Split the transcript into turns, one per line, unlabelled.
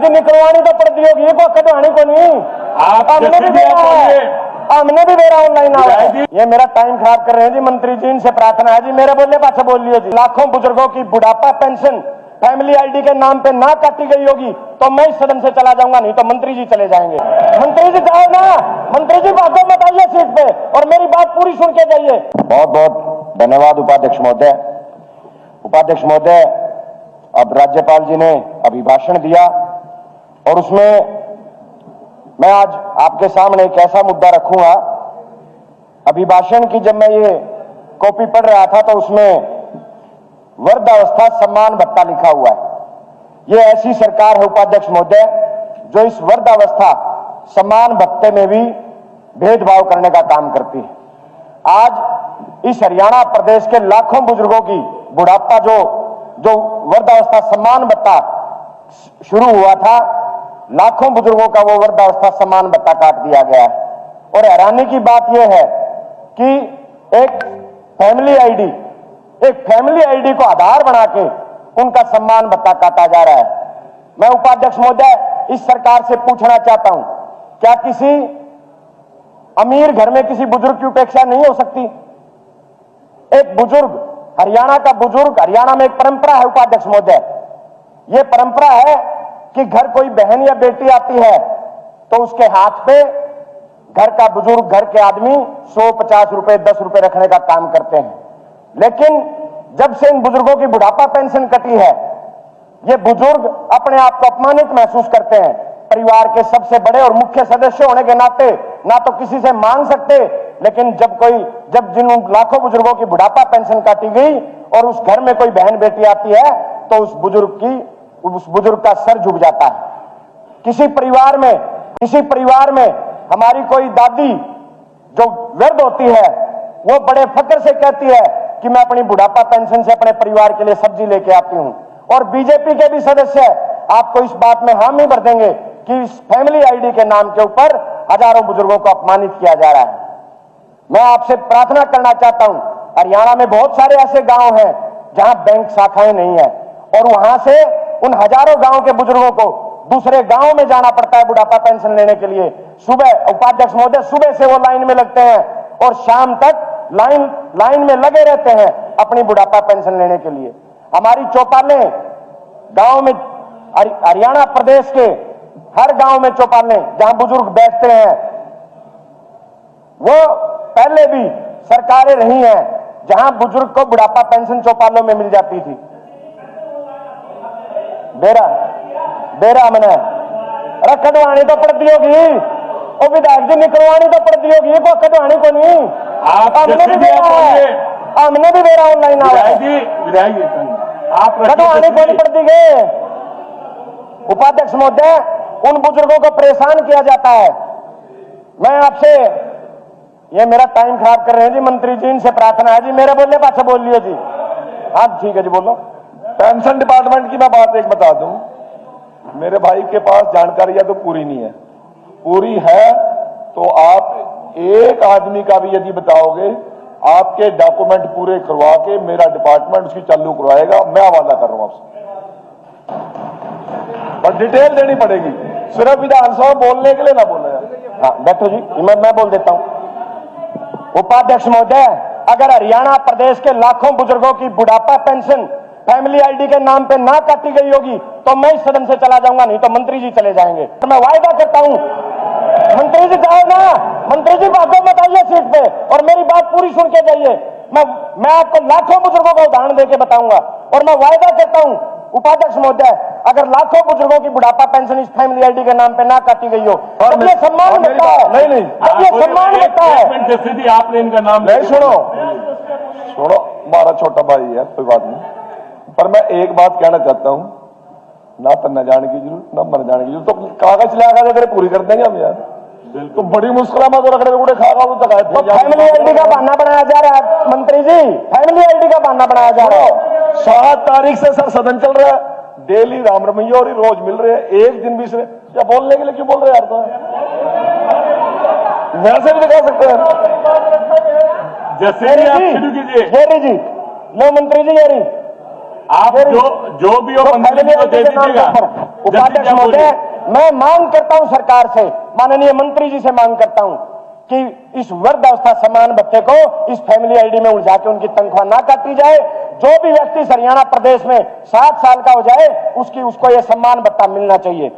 जी निकलवानी तो पड़ती होगी, को कटवानी को नहीं। हमने भी दे रहा ऑनलाइन। ये मेरा टाइम खराब कर रहे हैं जी मंत्री जी, इनसे प्रार्थना है जी, मेरे बोलने पाछे बोल लियो जी। लाखों बुजुर्गों की बुढ़ापा पेंशन फैमिली आईडी के नाम पे ना काटी गई होगी तो मैं इस सदन से चला जाऊंगा, नहीं तो मंत्री जी चले जाएंगे। मंत्री जी जाओ ना, मंत्री जी भागो मत आइए सीट पे और मेरी बात पूरी सुन के जाइए। बहुत बहुत धन्यवाद उपाध्यक्ष महोदय। उपाध्यक्ष महोदय, अब राज्यपाल जी ने अभिभाषण दिया और उसमें मैं आज आपके सामने एक ऐसा मुद्दा रखूंगा। अभिभाषण की जब मैं ये कॉपी पढ़ रहा था तो उसमें वृद्धावस्था सम्मान भत्ता लिखा हुआ है। ये ऐसी सरकार है उपाध्यक्ष महोदय जो इस वृद्धावस्था सम्मान भत्ते में भी भेदभाव करने का काम करती है। आज इस हरियाणा प्रदेश के लाखों बुजुर्गों की बुढ़ापा जो वृद्धावस्था सम्मान भत्ता शुरू हुआ था, लाखों बुजुर्गों का वो वृद्धावस्था सम्मान भत्ता काट दिया गया है। और हैरानी की बात यह है कि एक फैमिली आईडी को आधार बना के उनका सम्मान भत्ता काटा जा रहा है। मैं उपाध्यक्ष महोदय इस सरकार से पूछना चाहता हूं, क्या किसी अमीर घर में किसी बुजुर्ग की उपेक्षा नहीं हो सकती? एक बुजुर्ग, हरियाणा में एक परंपरा है उपाध्यक्ष महोदय, यह परंपरा है कि घर कोई बहन या बेटी आती है तो उसके हाथ पे घर का बुजुर्ग, घर के आदमी 100-50 रुपए 10 रुपए रखने का काम करते हैं। लेकिन जब से इन बुजुर्गों की बुढ़ापा पेंशन कटी है, ये बुजुर्ग अपने आप को अपमानित महसूस करते हैं। परिवार के सबसे बड़े और मुख्य सदस्य होने के नाते ना तो किसी से मांग सकते, लेकिन जब जिन लाखों बुजुर्गों की बुढ़ापा पेंशन काटी गई और उस घर में कोई बहन बेटी आती है तो उस बुजुर्ग का सर झुक जाता है। किसी परिवार में हमारी कोई दादी जो वृद्ध होती है वो बड़े फक्र से कहती है कि मैं अपनी बुढ़ापा पेंशन से अपने परिवार के लिए सब्जी लेके आती हूं। और बीजेपी के भी सदस्य आपको इस बात में हामी भर देंगे कि इस फैमिली आईडी के नाम के ऊपर हजारों बुजुर्गों को अपमानित किया जा रहा है। मैं आपसे प्रार्थना करना चाहता हूं, हरियाणा में बहुत सारे ऐसे गांव हैं जहां बैंक शाखाएं नहीं है और वहां से उन हजारों गांव के बुजुर्गों को दूसरे गांव में जाना पड़ता है बुढ़ापा पेंशन लेने के लिए। सुबह उपाध्यक्ष महोदय, सुबह से वो लाइन में लगते हैं और शाम तक लाइन में लगे रहते हैं अपनी बुढ़ापा पेंशन लेने के लिए। हमारी चौपालें गांव में, हरियाणा प्रदेश के हर गांव में चौपालें जहां बुजुर्ग बैठते हैं, वो पहले भी सरकारें रही हैं जहां बुजुर्ग को बुढ़ापा पेंशन चौपालों में मिल जाती थी। बेरा मने कटवानी तो पड़ती होगी, और विधायक जी निकलवानी तो पड़ती होगी, को कटवानी को नहीं। हमने भी दे रहा ऑनलाइन। आप कटवानी को नहीं पड़ती गए। उपाध्यक्ष महोदय, उन बुजुर्गों को परेशान किया जाता है। मैं आपसे, ये मेरा टाइम खराब कर रहे हैं जी मंत्री जी, इनसे प्रार्थना है जी, मेरे बोलने पाछे बोल लियो जी। हाँ ठीक है जी, बोलो।
पेंशन डिपार्टमेंट की मैं बात एक बता दूं, मेरे भाई के पास जानकारी है तो पूरी नहीं है। पूरी है तो आप एक आदमी का भी यदि बताओगे, आपके डॉक्यूमेंट पूरे करवा के मेरा डिपार्टमेंट उसकी चालू करवाएगा। मैं हवाला कर रहा हूं आपसे, पर डिटेल देनी पड़ेगी, सिर्फ विधानसभा बोलने के लिए ना बोलना है।
हाँ बैठो जी, मैं बोल देता हूं। उपाध्यक्ष महोदय, अगर हरियाणा प्रदेश के लाखों बुजुर्गों की बुढ़ापा पेंशन फैमिली आईडी के नाम पे ना काटी गई होगी तो मैं इस सदन से चला जाऊंगा, नहीं तो मंत्री जी चले जाएंगे। तो मैं वायदा करता हूं, मंत्री जी जाओ ना, मंत्री जी भागो मत आइए सीट पे और मेरी बात पूरी सुन के जाइए। मैं आपको लाखों बुजुर्गों का उदाहरण देके बताऊंगा और मैं वायदा करता हूं उपाध्यक्ष महोदय, अगर लाखों बुजुर्गों की बुढ़ापा पेंशन इस फैमिली आईडी के नाम पे ना काटी गई हो तो ये सम्मान मिलता है। नहीं, ये सम्मान मिलता है।
आपने इनका नाम नहीं, सुनो, हमारा छोटा भाई है, कोई बात नहीं, पर मैं एक बात कहना चाहता हूं, ना तो न जाने की जरूरत ना मर जाने की जरूरत, तो कागज लगा अगर पूरी कर देंगे हम यार। तो बड़ी मुश्किल में तो रखने को खागा वो तक
फैमिली आईडी का बहाना बनाया जा रहा है मंत्री जी, फैमिली आईडी का बहाना बनाया जा रहा है।
7 तारीख से सर सदन चल रहा है, डेली राम रमैया और रोज मिल रहे हैं, एक दिन भी इसमें क्या बोलने के लिए क्यों बोल रहे यार? तो वैसे भी दिखा सकते हैं
जैसे शुरू कीजिए
जी। लो मंत्री जी,
आप जो भी हो मंत्री जी को दे दीजिएगा।
उपाध्यक्ष महोदय, मैं मांग करता हूं सरकार से, माननीय मंत्री जी से मांग करता हूं कि इस वृद्धावस्था सम्मान भत्ते को इस फैमिली आईडी में उलझा के उनकी तनख्वाह ना काटी जाए। जो भी व्यक्ति हरियाणा प्रदेश में 60 साल का हो जाए उसको यह सम्मान भत्ता मिलना चाहिए।